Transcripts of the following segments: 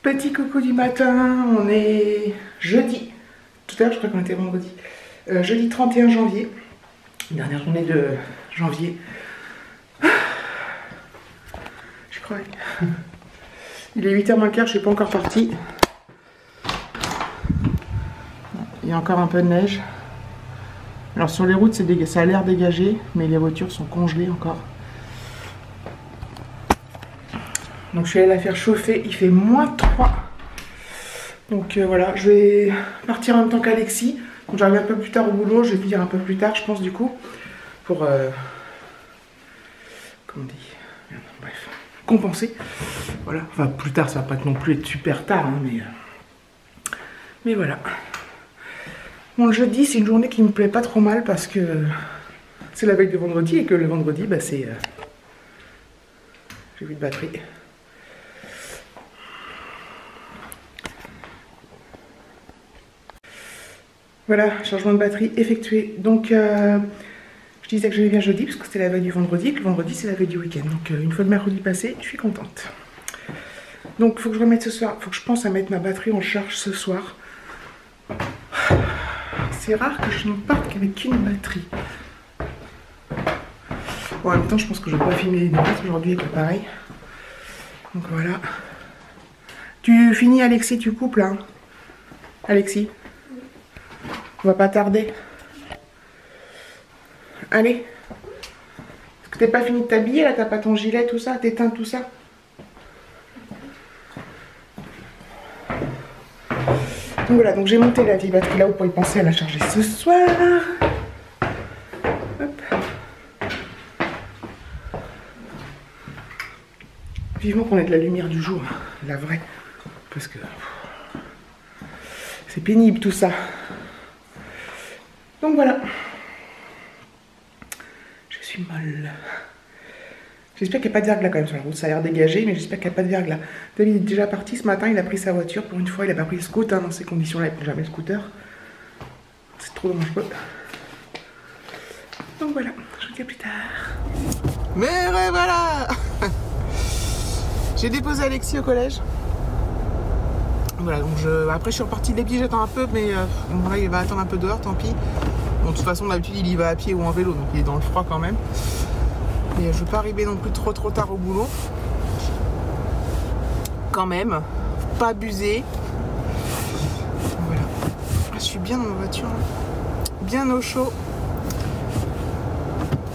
Petit coucou du matin, on est jeudi. Tout à l'heure je crois qu'on était vendredi. Jeudi 31 janvier. Dernière journée de janvier. Je crois. Il est 8h moins le quart, je suis pas encore partie. Il y a encore un peu de neige. Alors sur les routes ça a l'air dégagé, mais les voitures sont congelées encore. Donc je suis allée la faire chauffer, il fait -3. Donc voilà, je vais partir en même temps qu'Alexis. Donc j'arrive un peu plus tard au boulot, je vais finir un peu plus tard je pense du coup. Pour comment on dit, bref, compenser. Voilà, enfin plus tard, ça va pas non plus être super tard, hein, mais voilà. Bon, le jeudi c'est une journée qui me plaît pas trop mal parce que c'est la veille de vendredi et que le vendredi bah c'est j'ai plus de batterie. Voilà, changement de batterie effectué. Donc, je disais que j'allais bien jeudi, parce que c'était la veille du vendredi, et que le vendredi, c'est la veille du week-end. Donc, une fois le mercredi passé, je suis contente. Donc, il faut que je remette ce soir, il faut que je pense à mettre ma batterie en charge ce soir. C'est rare que je ne parte qu'avec une batterie. Bon, en même temps, je pense que je vais pas filmer les notes aujourd'hui avec l'appareil. Donc, voilà. Tu finis, Alexis, tu coupes, là. Alexis. On va pas tarder. Allez. Est-ce que t'es pas fini de t'habiller là? T'as pas ton gilet, tout ça? T'éteins tout ça? Donc voilà, donc j'ai monté la vieille batterie là-haut pour y penser à la charger ce soir. Hop. Vivement qu'on ait de la lumière du jour, la vraie. Parce que c'est pénible tout ça. Donc voilà. Je suis molle. J'espère qu'il n'y a pas de verglas quand même sur la route. Ça a l'air dégagé, mais j'espère qu'il n'y a pas de verglas. David est déjà parti ce matin, il a pris sa voiture. Pour une fois, il n'a pas pris le scooter. Dans ces conditions-là, il ne prend jamais le scooter. C'est trop dangereux. Donc voilà, je vous dis à plus tard. Mais voilà. J'ai déposé Alexis au collège. Voilà, donc après je suis repartie des pieds, j'attends un peu, mais bon, là il va attendre un peu dehors, tant pis. Bon, de toute façon d'habitude il y va à pied ou en vélo, donc il est dans le froid quand même. Et je veux pas arriver non plus trop tard au boulot. Quand même, faut pas abuser. Voilà. Je suis bien dans ma voiture, bien au chaud.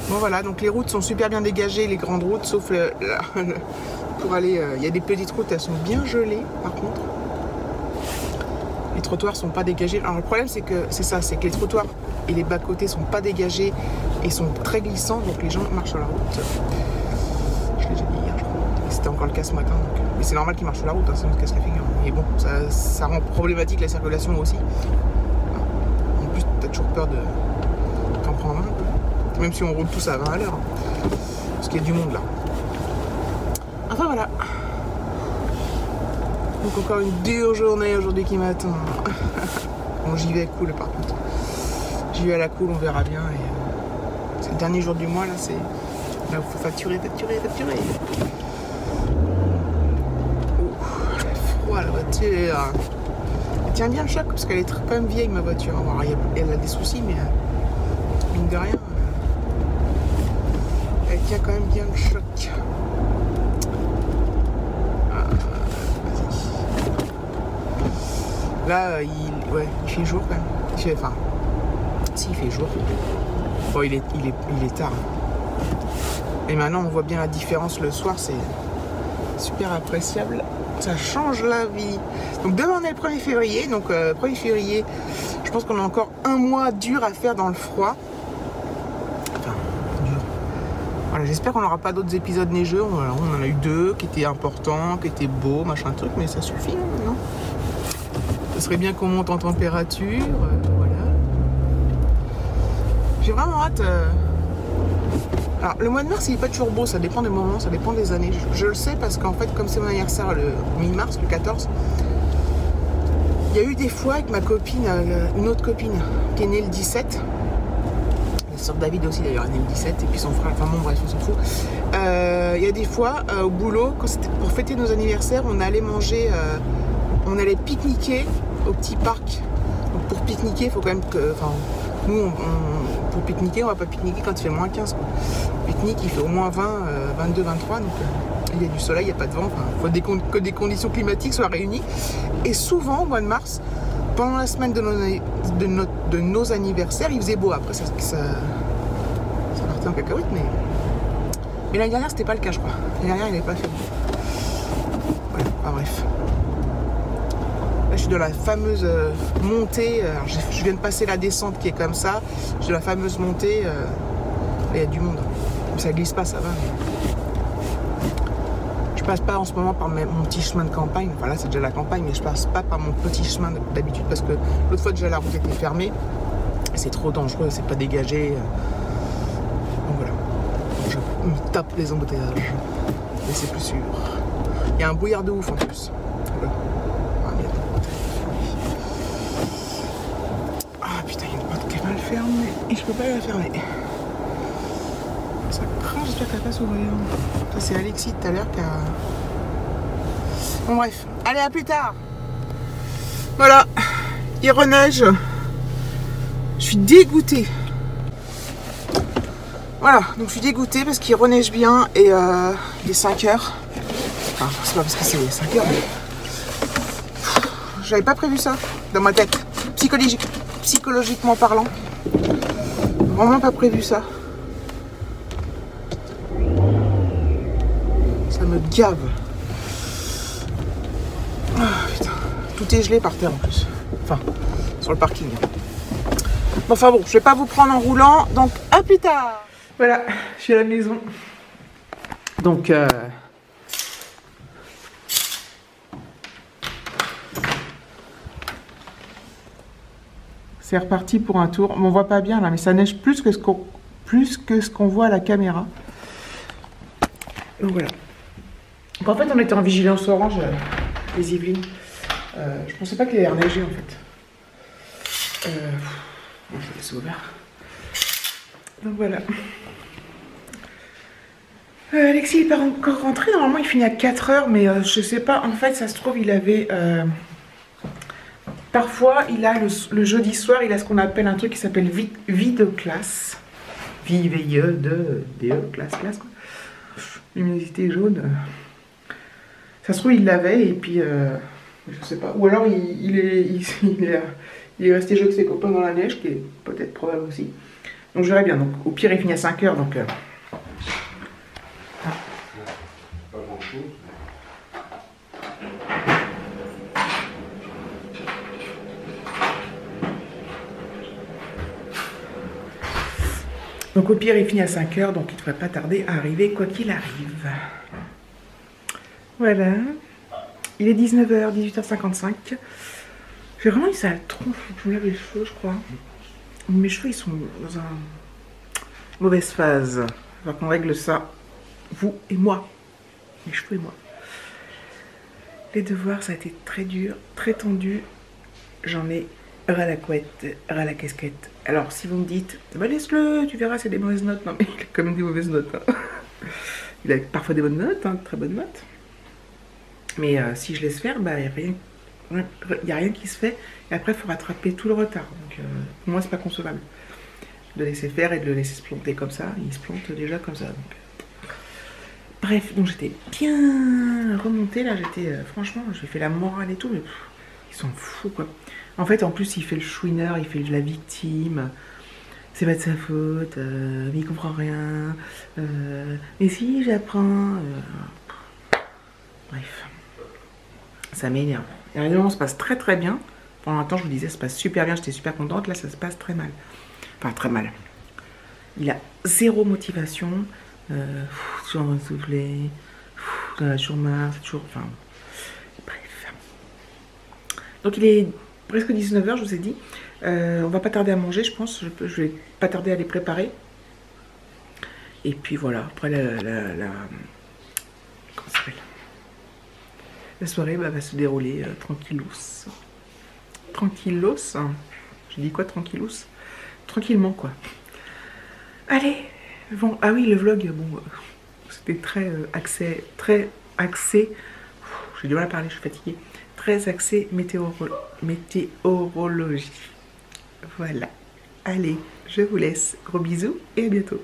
Bon voilà, donc les routes sont super bien dégagées, les grandes routes, sauf pour aller, il y a des petites routes, elles sont bien gelées par contre. Les trottoirs sont pas dégagés. Alors le problème c'est que les trottoirs et les bas-côtés sont pas dégagés et sont très glissants, donc les gens marchent sur la route. Je l'ai déjà dit hier, je crois. C'était encore le cas ce matin. Donc. Mais c'est normal qu'ils marchent sur la route, hein, sinon on se casse la figure. Et bon, ça rend problématique la circulation aussi. En plus, t'as toujours peur de t'en prendre un peu. Même si on roule tous à 20 à l'heure. Hein, parce qu'il y a du monde là. Enfin voilà. Donc encore une dure journée aujourd'hui qui m'attend. Bon, j'y vais cool par contre. J'y vais à la cool, on verra bien. C'est le dernier jour du mois là, c'est là où il faut facturer. Oh, elle est froid la voiture. Elle tient bien le choc parce qu'elle est quand même vieille ma voiture. Alors, elle a des soucis, mais mine de rien, elle tient quand même bien le choc. Là, il fait jour quand même. Enfin, si, il fait jour. Bon, il est tard. Et maintenant, on voit bien la différence le soir, c'est super appréciable. Ça change la vie. Donc demain, on est le 1er février. Donc 1er février, je pense qu'on a encore un mois dur à faire dans le froid. Enfin, dur. Voilà, j'espère qu'on n'aura pas d'autres épisodes neigeux. On en a eu 2 qui étaient importants, qui étaient beaux, machin truc, mais ça suffit, non? Ce serait bien qu'on monte en température, voilà. J'ai vraiment hâte. Alors le mois de mars il n'est pas toujours beau, ça dépend des moments, ça dépend des années. Je le sais parce qu'en fait comme c'est mon anniversaire le mi-mars, le 14, il y a eu des fois avec ma copine, une autre copine qui est née le 17, sur David aussi d'ailleurs, un M17, et puis son frère, enfin bon bref, on s'en fout. Il y a des fois, au boulot, quand c'était pour fêter nos anniversaires, on allait manger, on allait pique-niquer au petit parc. Donc pour pique-niquer, il faut quand même que, enfin, nous, pour pique-niquer, on va pas pique-niquer quand il fait moins 15. Quoi. Pique-nique, il fait au moins 20, 22, 23, donc il y a du soleil, il n'y a pas de vent, il faut que des conditions climatiques soient réunies. Et souvent, au mois de mars, pendant la semaine de nos anniversaires, il faisait beau. Après, ça partait en cacahuète, mais l'année dernière, c'était pas le cas, je crois. L'année dernière, il n'avait pas fait beau. Voilà, enfin, bref. Là, je suis dans la fameuse montée. Alors, je viens de passer la descente qui est comme ça. Je suis dans la fameuse montée. Là, il y a du monde. Ça glisse pas, ça va. Mais... je passe pas en ce moment par mon petit chemin de campagne. Enfin, là, c'est déjà la campagne, mais je passe pas par mon petit chemin d'habitude parce que l'autre fois, déjà, la route était fermée. C'est trop dangereux, c'est pas dégagé. Donc voilà. Je me tape les embouteillages. Mais c'est plus sûr. Il y a un brouillard de ouf en plus. Voilà. Ah putain, il y a une porte qui est mal fermée et je peux pas la fermer. Ça craint, j'espère qu'elle va pas s'ouvrir. Ça c'est Alexis tout à l'heure qui a... Bon bref, allez à plus tard. Voilà, il reneige. Je suis dégoûtée. Voilà, donc je suis dégoûtée parce qu'il reneige bien et il est 5 heures. Enfin, c'est pas parce que c'est 5 heures, mais... j'avais pas prévu ça dans ma tête. Psychologiquement parlant. Vraiment pas prévu ça. Ça me gave. Oh, putain. Tout est gelé par terre en plus. Enfin, sur le parking. Bon, enfin bon, je vais pas vous prendre en roulant, donc à plus tard. Voilà, je suis à la maison. Donc, c'est reparti pour un tour. On voit pas bien là, mais ça neige plus que ce qu'on voit à la caméra. Donc voilà. Donc, en fait, on était en vigilance orange, les Yvelines. Je pensais pas qu'il allait neiger en fait. Bon, je vais laisser ouvert. Donc voilà. Alexis n'est pas encore rentré. Normalement, il finit à 4 heures, mais je sais pas. En fait, ça se trouve, il avait... parfois, il a le jeudi soir, il a ce qu'on appelle un truc qui s'appelle vie de classe. V-I-V-I-E, D-E, classe, quoi. Luminosité jaune. Ça se trouve, il l'avait, et puis... je sais pas. Ou alors, il est resté jouer avec ses copains dans la neige, qui est peut-être probable aussi. Donc, je verrai bien. Donc, au pire, il finit à 5 heures, donc... Pas grand chose. Donc au pire, il finit à 5 heures, donc il ne devrait pas tarder à arriver quoi qu'il arrive. Voilà. Il est 19h, 18h55. J'ai vraiment une sale tronche, faut que je me lave les cheveux, je crois. Mes cheveux, ils sont dans une mauvaise phase. Il va falloir qu'on règle ça, vous et moi. Mes cheveux et moi. Les devoirs, ça a été très dur, très tendu. J'en ai ras la couette, ras la casquette. Alors, si vous me dites, bah laisse-le, tu verras, c'est des mauvaises notes. Non, mais il a quand même des mauvaises notes. Hein. Il a parfois des bonnes notes, hein, très bonnes notes. Mais si je laisse faire, bah, il n'y a rien qui se fait. Et après, il faut rattraper tout le retard. Donc, pour moi, c'est pas concevable de laisser faire et de le laisser se planter comme ça. Il se plante déjà comme ça. Donc. Bref, donc j'étais bien remontée là. J'étais, franchement, j'ai fait la morale et tout, mais pff, ils sont fous quoi. En fait, en plus, il fait le chouineur, il fait de la victime. C'est pas de sa faute, mais il comprend rien. Mais si, j'apprends. Bref. Ça m'énerve. Et réellement, ça se passe très très bien. Pendant un temps, je vous disais, ça se passe super bien, j'étais super contente. Là, ça se passe très mal. Enfin, très mal. Il a zéro motivation. Toujours en souffler. Toujours marre, toujours. Enfin. Bref. Donc, il est presque 19h, je vous ai dit. On va pas tarder à manger, je pense. Je vais pas tarder à les préparer. Et puis voilà. Après, comment ça s'appelle ? La soirée va se dérouler tranquillos. Tranquillos. J'ai dit quoi, tranquillos? Tranquillement, quoi. Allez, bon, ah oui, le vlog, bon, c'était très axé, j'ai du mal à parler, je suis fatiguée, très axé météorologie. Voilà. Allez, je vous laisse. Gros bisous et à bientôt.